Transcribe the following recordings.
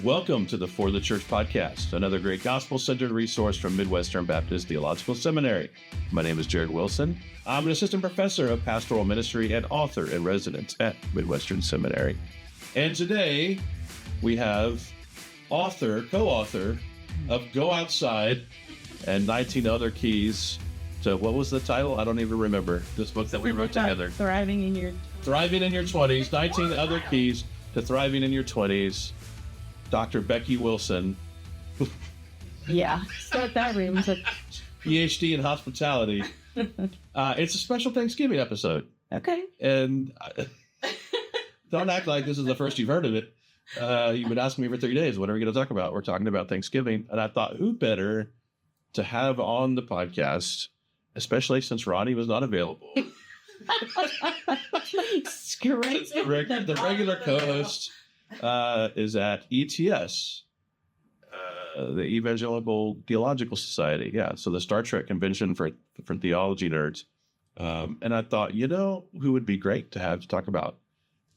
Welcome to the For the Church podcast, another great gospel-centered resource from Midwestern Baptist Theological Seminary. My name is Jared Wilson. I'm an assistant professor of pastoral ministry and author in residence at Midwestern Seminary. And today we have co-author of Go Outside and 19 Other Keys to, what was the title? I don't even remember. This book that we wrote together. Thriving in your 20s, 19 Other Keys to Thriving in Your 20s. Dr. Becky Wilson. Yeah, start that room. PhD in hospitality. It's a special Thanksgiving episode. Okay. And don't act like this is the first you've heard of it. You've been asking me for 3 days, what are we going to talk about? We're talking about Thanksgiving. And I thought, who better to have on the podcast, especially since Ronnie was not available. The regular co-host is at ETS, the Evangelical Theological Society. Yeah, so the Star Trek convention for theology nerds. And I thought, who would be great to have to talk about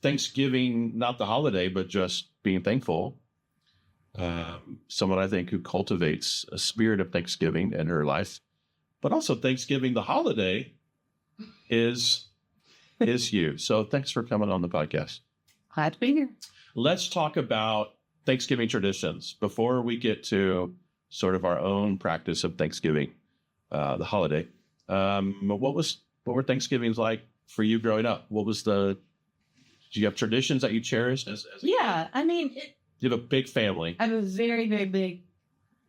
Thanksgiving, not the holiday, but just being thankful. Someone I think who cultivates a spirit of Thanksgiving in her life, but also Thanksgiving, the holiday, is you. So thanks for coming on the podcast. Glad to be here. Let's talk about Thanksgiving traditions before we get to sort of our own practice of Thanksgiving, the holiday. What were Thanksgivings like for you growing up? Do you have traditions that you cherished? Yeah, You have a big family. I have a very, very big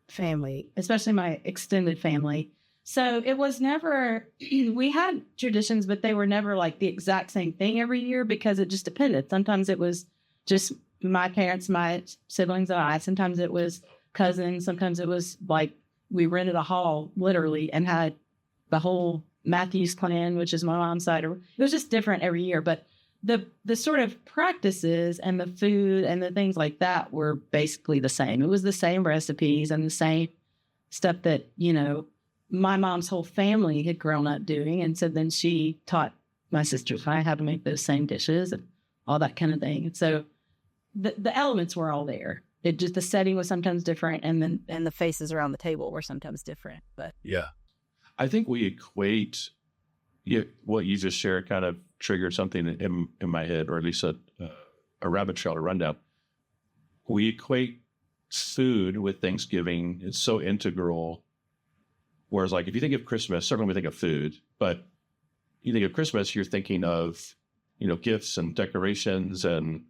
family, especially my extended family. So it was never, we had traditions, but they were never like the exact same thing every year because it just depended. Sometimes it was just my parents, my siblings, and I. Sometimes it was cousins. Sometimes it was like we rented a hall literally and had the whole Matthews clan, which is my mom's side. It was just different every year. But the sort of practices and the food and the things like that were basically the same. It was the same recipes and the same stuff that, my mom's whole family had grown up doing. And so then she taught my sisters and I how to make those same dishes and all that kind of thing. And so the elements were all there. It just, the setting was sometimes different. And the faces around the table were sometimes different. But yeah, I think we equate what you just shared kind of triggered something in my head, or at least a rabbit trail to run down. We equate food with Thanksgiving. It's so integral. Whereas, like, if you think of Christmas, certainly we think of food, but you think of Christmas, you're thinking of, gifts and decorations and,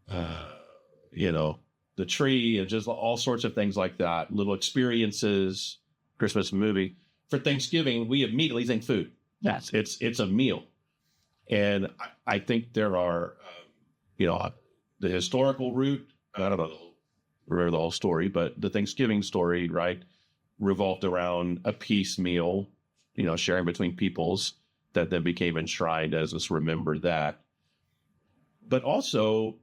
the tree and just all sorts of things like that, little experiences, Christmas movie. For Thanksgiving, we immediately think food. Yes. It's a meal. And I think there are, the historical root, I don't know, remember the whole story, but the Thanksgiving story, right, revolved around a peace meal, sharing between peoples that then became enshrined as us remember that. But also,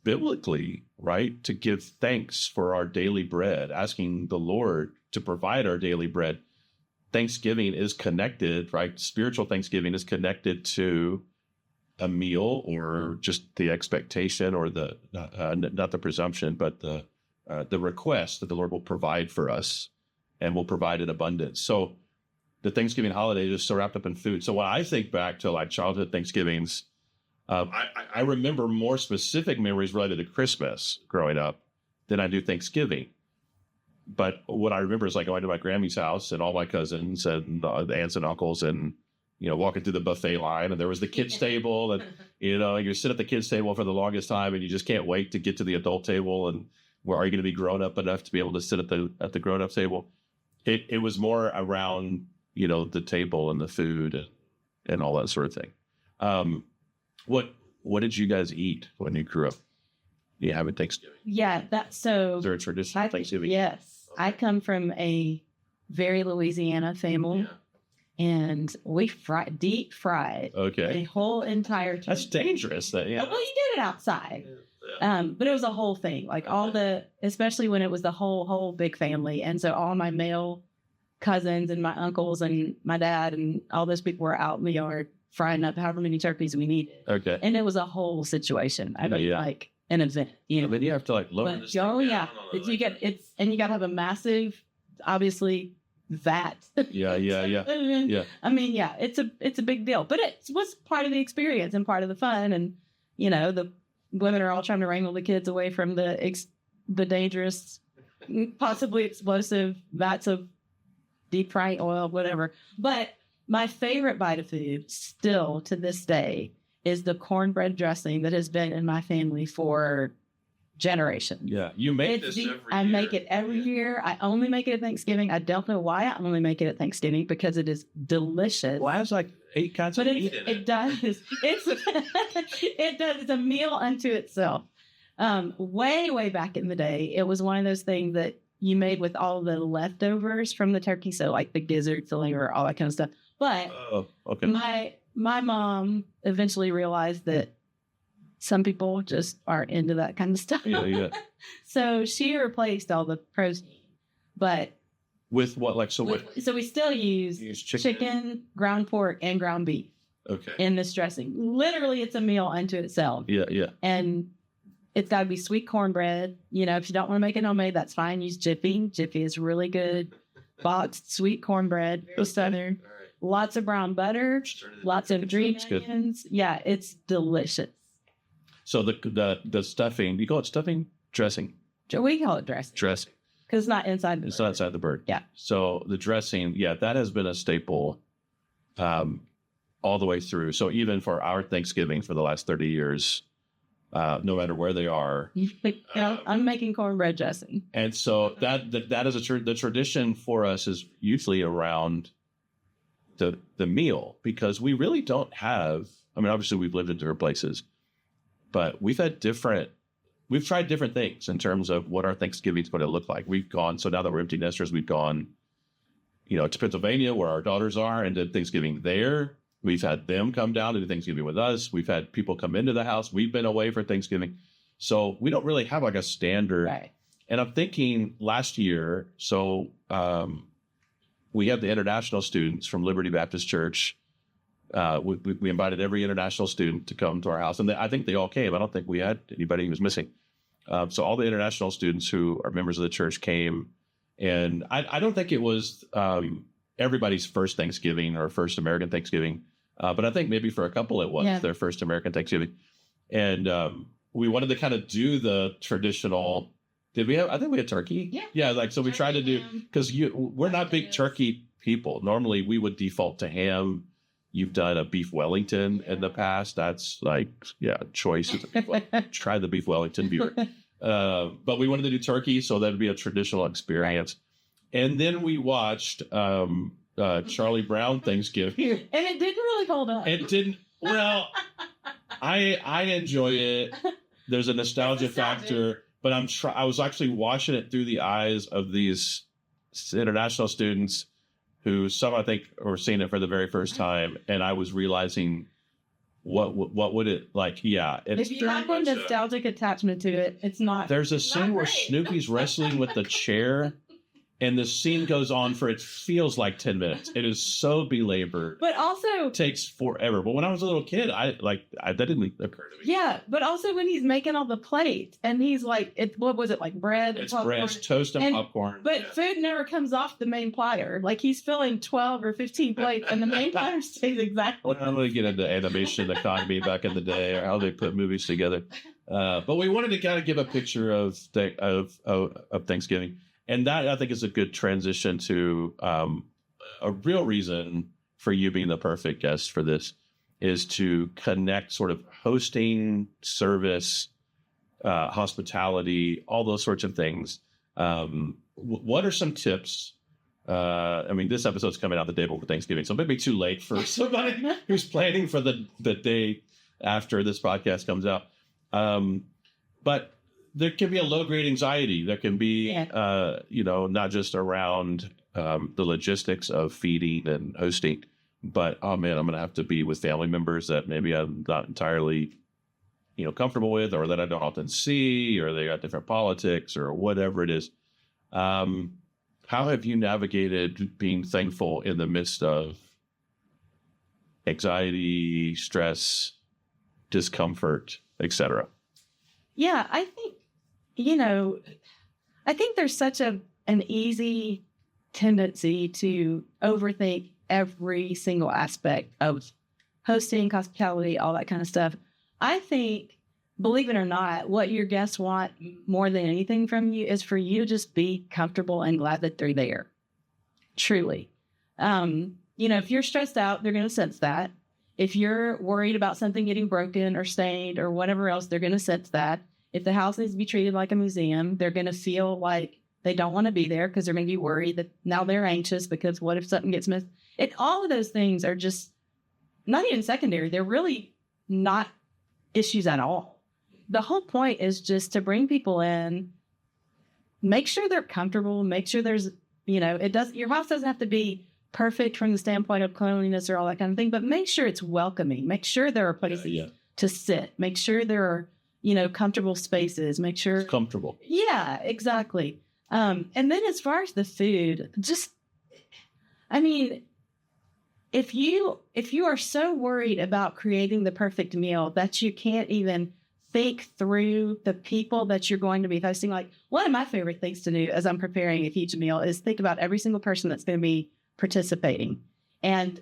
biblically, right, to give thanks for our daily bread, asking the Lord to provide our daily bread. Thanksgiving is connected, right? Spiritual Thanksgiving is connected to a meal or just the expectation or not the presumption, but the request that the Lord will provide for us and will provide in abundance. So the Thanksgiving holiday is so wrapped up in food. So when I think back to like childhood Thanksgivings, I remember more specific memories related to Christmas growing up than I do Thanksgiving. But what I remember is like going to my Grammy's house and all my cousins and the aunts and uncles and, walking through the buffet line, and there was the kids table and, you sit at the kids table for the longest time and you just can't wait to get to the adult table. And where are you going to be grown up enough to be able to sit at the grown up table? It was more around, the table and the food and all that sort of thing. What did you guys eat when you grew up? Do you have it Thanksgiving? Yeah, Is there a tradition of Thanksgiving? Yes. I come from a very Louisiana family, and we deep fried a whole entire turkey. That's dangerous. Well, you did it outside. But it was a whole thing, like especially when it was the whole big family. And so all my male cousins and my uncles and my dad and all those people were out in the yard frying up however many turkeys we needed. Okay. And it was a whole situation. I mean, like an event, I mean, you have to like lower But this thing oh down yeah, on the, you get and you got to have a massive, obviously, vat. Yeah. I mean, yeah, it's a big deal, but it was part of the experience and part of the fun. And the women are all trying to wrangle the kids away from the dangerous, possibly explosive vats of deep frying oil, whatever. But my favorite bite of food, still to this day, is the cornbread dressing that has been in my family for generations. Yeah, you make this every year. I make it every year. I only make it at Thanksgiving. I don't know why I only make it at Thanksgiving, because it is delicious. Well, it has like 8 kinds of meat in it. It does. It does. It's a meal unto itself. Way back in the day, it was one of those things that you made with all the leftovers from the turkey, so like the gizzards, the liver, all that kind of stuff. But my mom eventually realized that some people just aren't into that kind of stuff. Yeah. So she replaced all the protein, but with what? Like so? So we still use chicken, ground pork, and ground beef. Okay. In this dressing, literally, it's a meal unto itself. Yeah. And it's got to be sweet cornbread. If you don't want to make it homemade, that's fine. Use Jiffy. Jiffy is really good. Boxed sweet cornbread, Southern. Right. Lots of brown butter, lots of green onions. Yeah, it's delicious. So the stuffing, you call it stuffing? Dressing? We call it dressing. Dressing. Because it's not inside the bird. It's not inside the bird. Yeah. So the dressing, that has been a staple all the way through. So even for our Thanksgiving for the last 30 years, no matter where they are. I'm making cornbread dressing. And so that is the tradition for us is usually around the meal, because we really don't have, I mean, obviously we've lived in different places, but we've tried different things in terms of what our Thanksgiving is going to look like. So now that we're empty nesters, we've gone, to Pennsylvania where our daughters are, and did Thanksgiving there. We've had them come down to do Thanksgiving with us. We've had people come into the house. We've been away for Thanksgiving. So we don't really have like a standard. Right. And I'm thinking last year, we had the international students from Liberty Baptist Church. We invited every international student to come to our house. And I think they all came. I don't think we had anybody who was missing. So all the international students who are members of the church came. And I don't think it was everybody's first Thanksgiving or first American Thanksgiving. But I think maybe for a couple it was their first American Thanksgiving. And we wanted to kind of do the traditional. I think we had turkey. Yeah. Yeah. Like, so we tried to do, because we're not big turkey people. Normally we would default to ham. You've done a beef Wellington in the past. That's like, choice. Try the beef Wellington viewer. But we wanted to do turkey, so that'd be a traditional experience. And then we watched Charlie Brown Thanksgiving. And it didn't really hold up. It didn't. Well, I enjoy it. There's a nostalgia factor, but I was actually watching it through the eyes of these international students who some I think were seeing it for the very first time, and I was realizing what would it like? Yeah, if you have a nostalgic attachment to it, it's not. There's a scene where Snoopy's wrestling with the chair. And the scene goes on for, it feels like 10 minutes. It is so belabored. But also, it takes forever. But when I was a little kid, that didn't occur to me. Yeah, but also when he's making all the plates and he's like, what was it, like bread? It's bread, toast and popcorn. But food never comes off the main platter. Like he's filling 12 or 15 plates and the main platter stays exactly. I'm going to get into animation economy back in the day, or how they put movies together. But we wanted to kind of give a picture of Thanksgiving. And that, I think, is a good transition to a real reason for you being the perfect guest for this, is to connect sort of hosting, service, hospitality, all those sorts of things. What are some tips? I mean, this episode's coming out the day before Thanksgiving, so maybe too late for somebody who's planning for the day after this podcast comes out. But there can be a low-grade anxiety. There can be, not just around the logistics of feeding and hosting, but, oh, man, I'm going to have to be with family members that maybe I'm not entirely, comfortable with, or that I don't often see, or they got different politics or whatever it is. How have you navigated being thankful in the midst of anxiety, stress, discomfort, etc.? Yeah, I think, you know, I think there's such an easy tendency to overthink every single aspect of hosting, hospitality, all that kind of stuff. I think, believe it or not, what your guests want more than anything from you is for you to just be comfortable and glad that they're there. Truly. If you're stressed out, they're going to sense that. If you're worried about something getting broken or stained or whatever else, they're going to sense that. If the house needs to be treated like a museum, they're going to feel like they don't want to be there because they're going to be worried that now they're anxious because what if something gets missed? All of those things are just not even secondary. They're really not issues at all. The whole point is just to bring people in, make sure they're comfortable, make sure there's, your house doesn't have to be perfect from the standpoint of cleanliness or all that kind of thing, but make sure it's welcoming. Make sure there are places to sit. Make sure there are, comfortable spaces. Make sure it's comfortable. Yeah, exactly. And then as far as the food, if you are so worried about creating the perfect meal that you can't even think through the people that you're going to be hosting, like one of my favorite things to do as I'm preparing a huge meal is think about every single person that's going to be participating and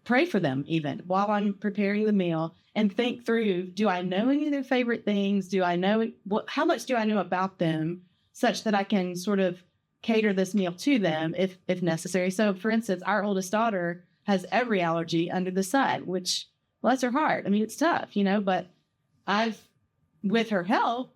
pray for them even while I'm preparing the meal and think through, do I know any of their favorite things? Do I know how much do I know about them such that I can sort of cater this meal to them if necessary? So for instance, our oldest daughter has every allergy under the sun, which bless her heart. I mean, it's tough, but with her help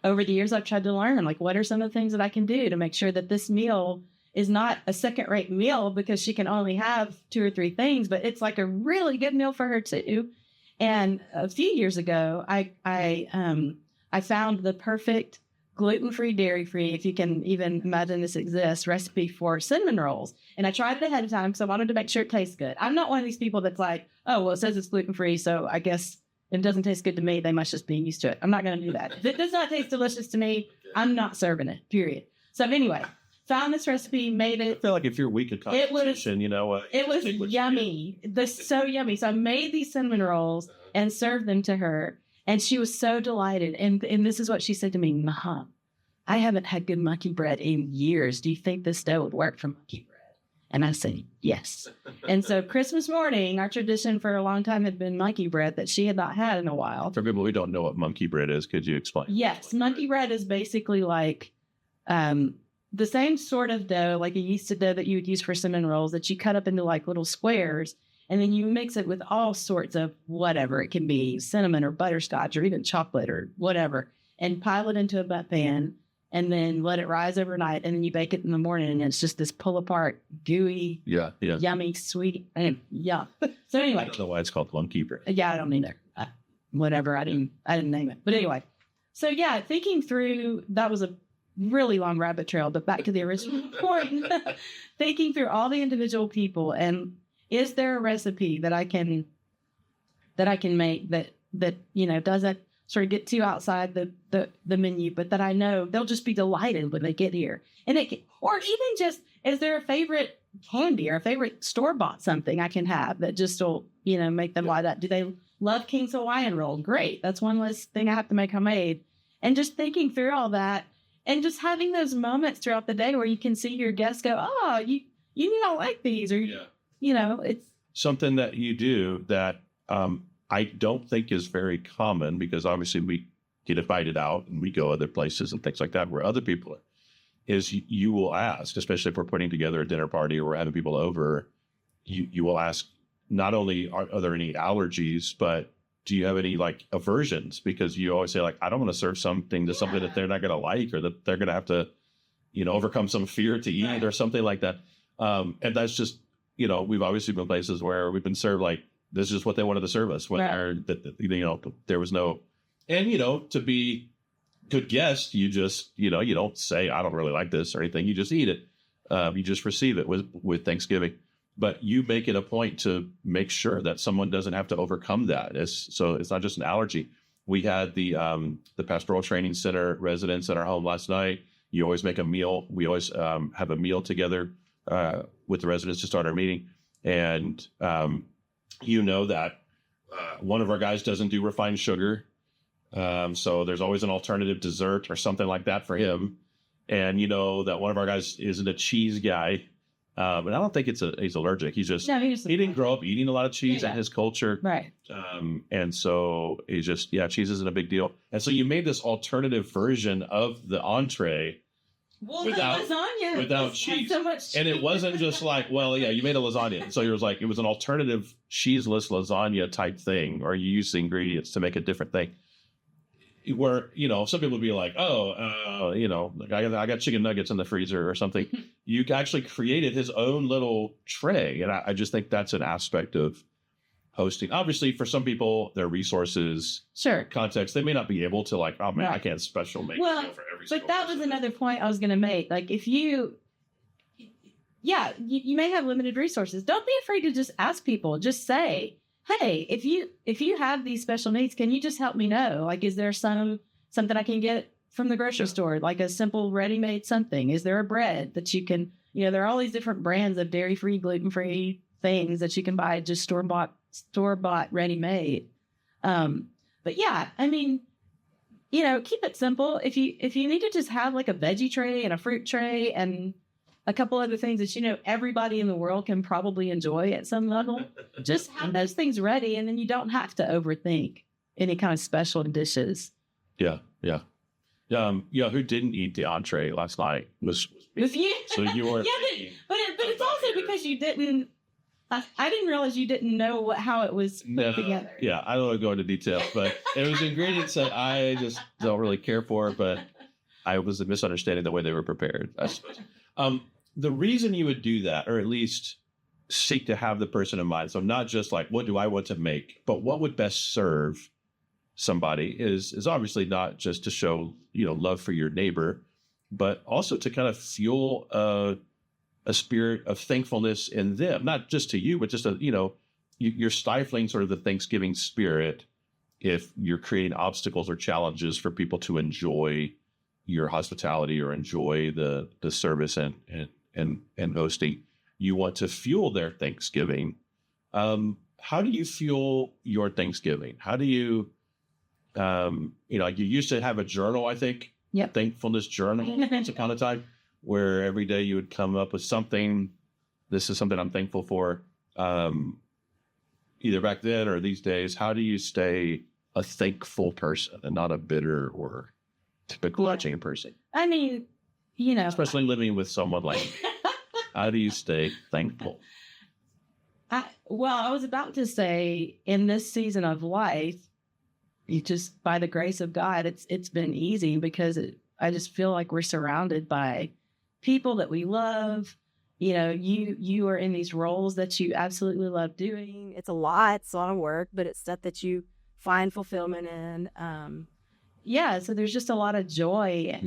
over the years, I've tried to learn, like, what are some of the things that I can do to make sure that this meal is not a second-rate meal because she can only have 2 or 3 things, but it's like a really good meal for her too. And a few years ago, I found the perfect gluten-free, dairy-free, if you can even imagine this exists, recipe for cinnamon rolls. And I tried it ahead of time because I wanted to make sure it tastes good. I'm not one of these people that's like, oh, well, it says it's gluten-free, so I guess if it doesn't taste good to me, they must just be used to it. I'm not going to do that. If it does not taste delicious to me, I'm not serving it, period. So anyway, found this recipe, made it. I feel like if you're weak at constitution, it was yummy. So yummy. So I made these cinnamon rolls and served them to her. And she was so delighted. And this is what she said to me, Mom, I haven't had good monkey bread in years. Do you think this dough would work for monkey bread? And I said, yes. And so Christmas morning, our tradition for a long time had been monkey bread that she had not had in a while. For people who don't know what monkey bread is, could you explain? Yes. Monkey bread is basically like the same sort of dough, like a yeasted dough that you would use for cinnamon rolls that you cut up into like little squares. And then you mix it with all sorts of whatever. It can be cinnamon or butterscotch or even chocolate or whatever. And pile it into a butt pan and then let it rise overnight. And then you bake it in the morning. And it's just this pull apart, gooey, yummy, sweet. And yeah. So anyway. I don't know why it's called monkey bread. Yeah, I don't either. Whatever. I didn't name it. But anyway. So yeah, thinking through, that was a really long rabbit trail, but back to the original point. Thinking through all the individual people and is there a recipe that I can make that doesn't sort of get too outside the menu, but that I know they'll just be delighted when they get here. And or even just, is there a favorite candy or a favorite store-bought something I can have that just will, make them light up? Do they love King's Hawaiian roll? Great. That's one less thing I have to make homemade. And just thinking through all that and just having those moments throughout the day where you can see your guests go, oh, you don't like these, or it's something that you do that I don't think is very common, because obviously we get invited out and we go other places and things like that where other people are, is you will ask, especially if we're putting together a dinner party or we're having people over, you will ask not only are there any allergies, but do you have any like aversions? Because you always say like, I don't want to serve something that they're not going to like, or that they're going to have to, overcome some fear to eat or something like that. And that's just, we've obviously been places where we've been served like, this is what they wanted to serve us. When there was no, and, to be good guest, you just, you don't say, I don't really like this or anything. You just eat it. You just receive it with Thanksgiving. But you make it a point to make sure that someone doesn't have to overcome that. So it's not just an allergy. We had the Pastoral Training Center residents at our home last night. You always make a meal. We always have a meal together with the residents to start our meeting. And that one of our guys doesn't do refined sugar. So there's always an alternative dessert or something like that for him. And you know that one of our guys isn't a cheese guy. But I don't think he's allergic. He's just, No, he didn't grow up eating a lot of cheese in his culture. right. And so he's just, cheese isn't a big deal. And so you made this alternative version of the entree Without lasagna. Without cheese. So much cheese. And it wasn't just like, you made a lasagna. So it was like, it was an alternative cheeseless lasagna type thing, or you use the ingredients to make a different thing. Where, some people would be like, like I got chicken nuggets in the freezer or something. You actually created his own little tray. And I just think that's an aspect of hosting. Obviously, for some people, their reseurces, context, they may not be able to like, oh man, I can't special make for every single But that was another point I was going to make. Like if you may have limited resources. Don't be afraid to just ask people. Just say, hey, if you have these special needs, can you just help me know? Like, is there something I can get from the grocery store? Like a simple ready-made something? Is there a bread that you can, there are all these different brands of dairy-free, gluten-free things that you can buy just store-bought ready-made. But yeah, I mean, keep it simple. If you need to just have like a veggie tray and a fruit tray and a couple other things that, everybody in the world can probably enjoy at some level, just have those things ready. And then you don't have to overthink any kind of special dishes. Yeah. Yeah. Who didn't eat the entree last night was you. So you were. but it's also because you didn't. I didn't realize you didn't know how it was put together. Yeah, I don't want to go into detail, but it was ingredients that I just don't really care for. But I was misunderstanding the way they were prepared, I suppose. The reason you would do that, or at least seek to have the person in mind, so not just like, what do I want to make, but what would best serve somebody is obviously not just to show, love for your neighbor, but also to kind of fuel a spirit of thankfulness in them, not just to you, but just, you're stifling sort of the Thanksgiving spirit if you're creating obstacles or challenges for people to enjoy your hospitality or enjoy the service and hosting. You want to fuel their Thanksgiving. How do you fuel your Thanksgiving? How do you, you used to have a journal, I think, thankfulness journal once upon a time, where every day you would come up with something. This is something I'm thankful for. Either back then or these days, how do you stay a thankful person and not a bitter or typical judging person? I mean, especially living with someone like me. How do you stay thankful? I was about to say, in this season of life, you just, by the grace of God, it's been easy because I just feel like we're surrounded by people that we love. You are in these roles that you absolutely love doing. It's a lot of work, but it's stuff that you find fulfillment in. So there's just a lot of joy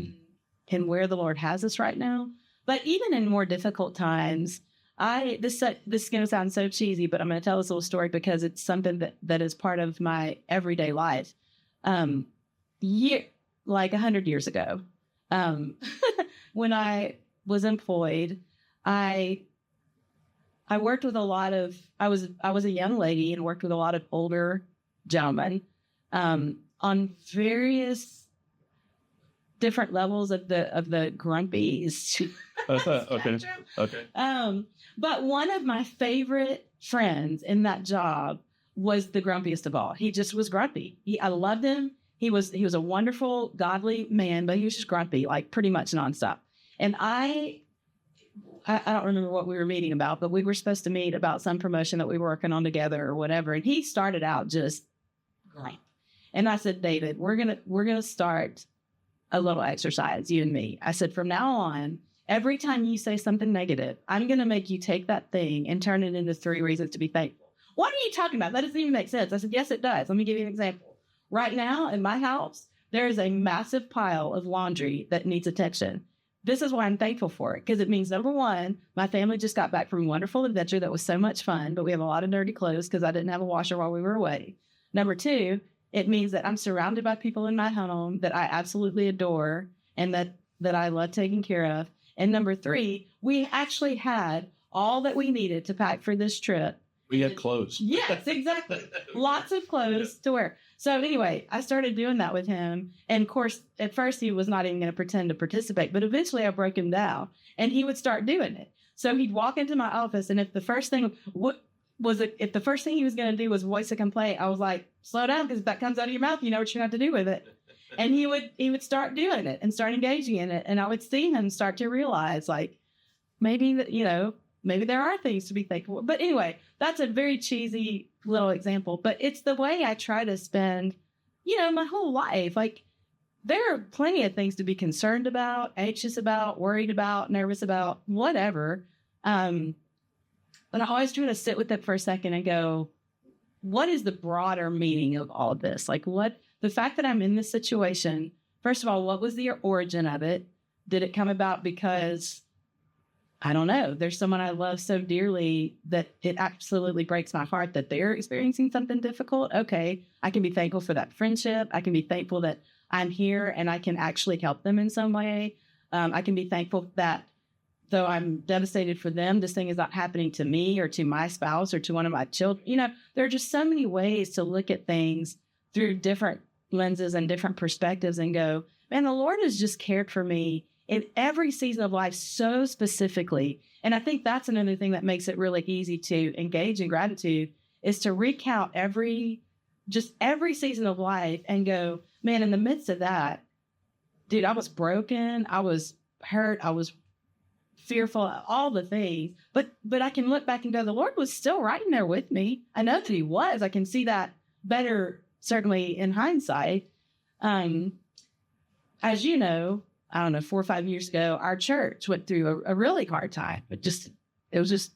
in where the Lord has us right now. But even in more difficult times, this is going to sound so cheesy, but I'm going to tell this little story because it's something that is part of my everyday life. Like 100 years ago, when I was employed, I worked with I was a young lady and worked with a lot of older gentlemen on various different levels of the grumpies. Okay. But one of my favorite friends in that job was the grumpiest of all. He just was grumpy. I loved him. He was a wonderful, godly man, but he was just grumpy, like pretty much nonstop. And I don't remember what we were meeting about, but we were supposed to meet about some promotion that we were working on together or whatever. And he started out just great. And I said, David, we're gonna start a little exercise, you and me. I said, from now on, every time you say something negative, I'm gonna make you take that thing and turn it into 3 reasons to be thankful. What are you talking about? That doesn't even make sense. I said, yes, it does. Let me give you an example. Right now in my house, there is a massive pile of laundry that needs attention. This is why I'm thankful for it, because it means, number one, my family just got back from a wonderful adventure that was so much fun, but we have a lot of dirty clothes because I didn't have a washer while we were away. Number two, it means that I'm surrounded by people in my home that I absolutely adore and that I love taking care of. And number three, we actually had all that we needed to pack for this trip We had clothes. Yes, exactly. Lots of clothes to wear. So anyway, I started doing that with him. And of course, at first he was not even going to pretend to participate, but eventually I broke him down and he would start doing it. So he'd walk into my office, and if the first thing if the first thing he was going to do was voice a complaint, I was like, slow down, because if that comes out of your mouth, you know what you have to do with it. And he would start doing it and start engaging in it. And I would see him start to realize, like, maybe there are things to be thankful for. But anyway, that's a very cheesy little example, but it's the way I try to spend, my whole life. Like, there are plenty of things to be concerned about, anxious about, worried about, nervous about, whatever. But I always try to sit with it for a second and go, what is the broader meaning of all of this? Like, the fact that I'm in this situation, first of all, what was the origin of it? Did it come about because, I don't know, there's someone I love so dearly that it absolutely breaks my heart that they're experiencing something difficult? Okay, I can be thankful for that friendship. I can be thankful that I'm here and I can actually help them in some way. I can be thankful that though I'm devastated for them, this thing is not happening to me or to my spouse or to one of my children. There are just so many ways to look at things through different lenses and different perspectives and go, man, the Lord has just cared for me in every season of life so specifically. And I think that's another thing that makes it really easy to engage in gratitude, is to recount every season of life and go, man, in the midst of that, dude, I was broken. I was hurt. I was fearful, all the things, but I can look back and go, the Lord was still right in there with me. I know that he was. I can see that better, certainly in hindsight. As you know, I don't know, 4 or 5 years ago, our church went through a really hard time. It was just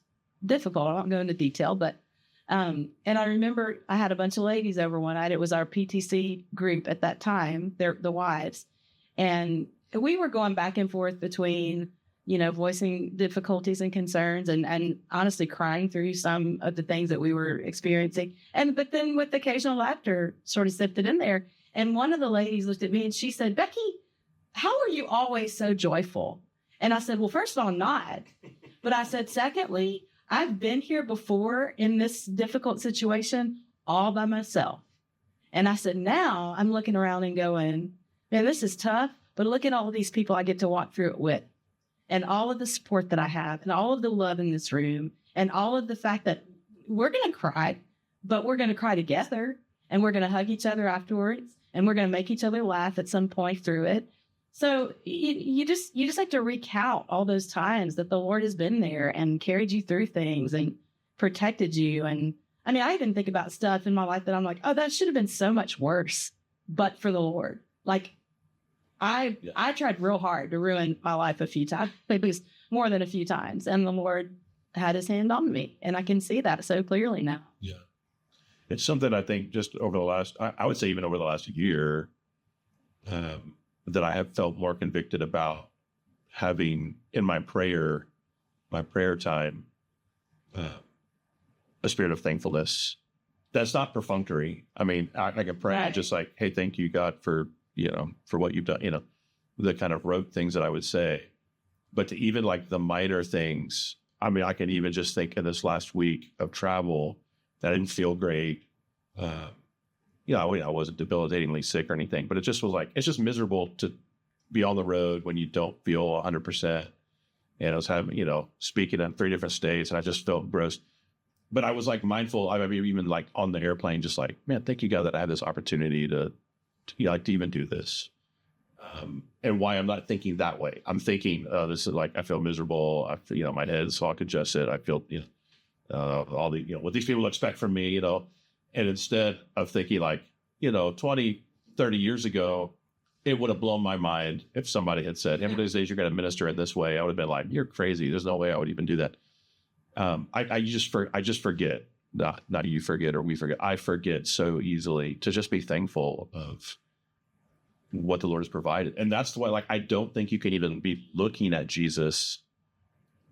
difficult. I won't go into detail, but and I remember I had a bunch of ladies over one night. It was our PTC group at that time, the wives, and we were going back and forth between voicing difficulties and concerns and honestly crying through some of the things that we were experiencing. But then with occasional laughter sort of sifted in there. And one of the ladies looked at me and she said, Becky, how are you always so joyful? And I said, well, first of all, I'm not. But I said, secondly, I've been here before in this difficult situation all by myself. And I said, now I'm looking around and going, man, this is tough, but look at all of these people I get to walk through it with. And all of the support that I have, and all of the love in this room, and all of the fact that we're going to cry, but we're going to cry together, and we're going to hug each other afterwards, and we're going to make each other laugh at some point through it. So you just have to recount all those times that the Lord has been there and carried you through things and protected you. And I mean, I even think about stuff in my life that I'm like, oh, that should have been so much worse, but for the Lord. Like, I tried real hard to ruin my life a few times, at least more than a few times. And the Lord had his hand on me. And I can see that so clearly now. Yeah. It's something I think just over the last, I would say even over the last year, that I have felt more convicted about having in my prayer time, a spirit of thankfulness. That's not perfunctory. I mean, I can pray Right. just like, hey, thank you, God, for what you've done, the kind of rote things that I would say. But to even like the minor things, I mean, I can even just think in this last week of travel that I didn't feel great. I wasn't debilitatingly sick or anything, but it just was like, it's just miserable to be on the road when you don't feel 100%. And I was having, speaking in 3 different states, and I just felt gross. But I was like mindful. I mean, even like on the airplane, just like, man, thank you, God, that I have this opportunity to even do this. And why I'm not thinking that way. I'm thinking, this is like, I feel miserable. I feel, my head's all congested. I feel, all the, what these people expect from me, and instead of thinking like, 20, 30 years ago, it would have blown my mind if somebody had said, "Every these days you're going to minister in this way." I would have been like, "You're crazy. There's no way I would even do that." I just forget. Not you forget or we forget. I forget so easily to just be thankful of what the Lord has provided. And that's the way, like, I don't think you can even be looking at Jesus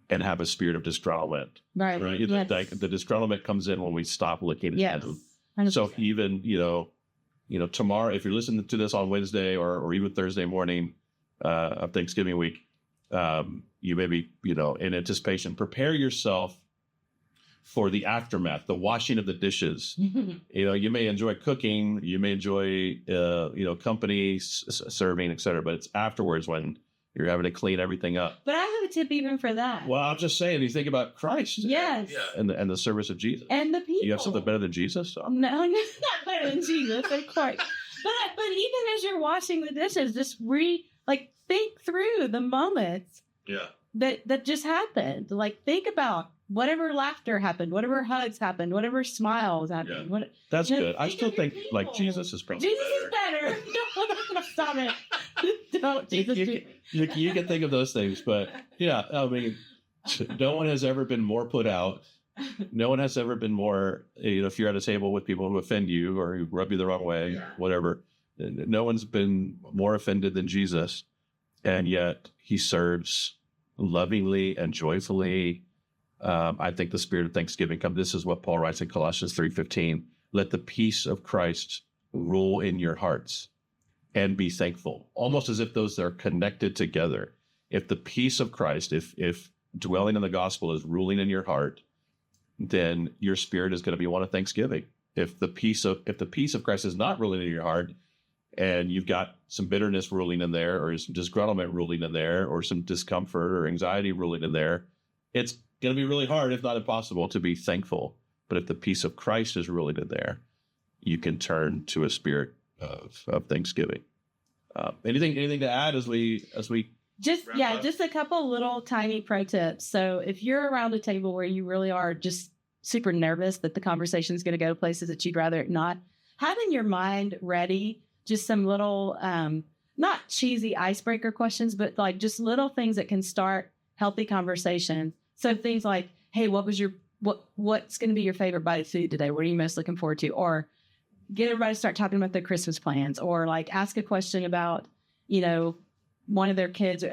and have a spirit of disgruntlement. Right. Yes. Like, the disgruntlement comes in when we stop looking at him. 100%. So even, tomorrow, if you're listening to this on Wednesday or even Thursday morning of Thanksgiving week, you may be, in anticipation, prepare yourself for the aftermath, the washing of the dishes. You may enjoy cooking, you may enjoy, company serving, et cetera, but it's afterwards when you're having to clean everything up. But I have a tip even for that. Well, I'm just saying, you think about Christ. Yes. And the service of Jesus. And the people. You have something better than Jesus? No, not better than Jesus, of course. But even as you're washing the dishes, just think through the moments that just happened. Like, think about whatever laughter happened, whatever hugs happened, whatever smiles happened. Yeah. That's good. I still think Jesus is probably better. Stop it. Don't, Jesus. You can think of those things, but yeah, I mean, no one has ever been more put out. No one has ever been more, if you're at a table with people who offend you or who rub you the wrong way, whatever, no one's been more offended than Jesus. And yet he serves lovingly and joyfully. I think the spirit of thanksgiving comes. This is what Paul writes in Colossians 3:15. Let the peace of Christ rule in your hearts and be thankful, almost as if those are connected together. If the peace of Christ, if dwelling in the gospel is ruling in your heart, then your spirit is going to be one of thanksgiving. If the peace of Christ is not ruling in your heart, and you've got some bitterness ruling in there, or some disgruntlement ruling in there, or some discomfort or anxiety ruling in there, it's going to be really hard, if not impossible, to be thankful. But if the peace of Christ is ruling in there, you can turn to a spirit of thanksgiving. Anything to add as we just a couple little tiny pro tips. So if you're around a table where you really are just super nervous that the conversation is going to go places that you'd rather not, having your mind ready, just some little not cheesy icebreaker questions, but like just little things that can start healthy conversations. So things like, hey, what's going to be your favorite bite of food today? What are you most looking forward to? Or get everybody to start talking about their Christmas plans, or like ask a question about, one of their kids.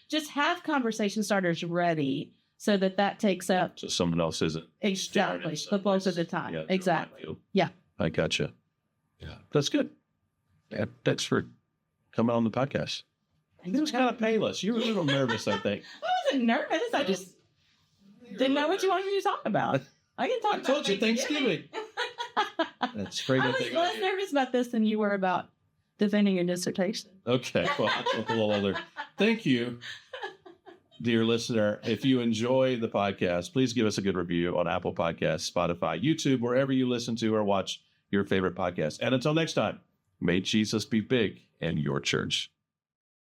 Just have conversation starters ready so that takes up. So someone else isn't. Exactly. The bulk of the time. Yeah, exactly. Yeah. I gotcha. Yeah. That's good. Yeah, thanks for coming on the podcast. It was kind of painless. You were a little nervous, I think. I wasn't nervous. I just didn't know what you wanted me to talk about. I can talk about told you Thanksgiving. That's great. I was less nervous about this than you were about defending your dissertation. Okay. Well, a little older. Thank you, dear listener. If you enjoy the podcast, please give us a good review on Apple Podcasts, Spotify, YouTube, wherever you listen to or watch your favorite podcast. And until next time, may Jesus be big in your church.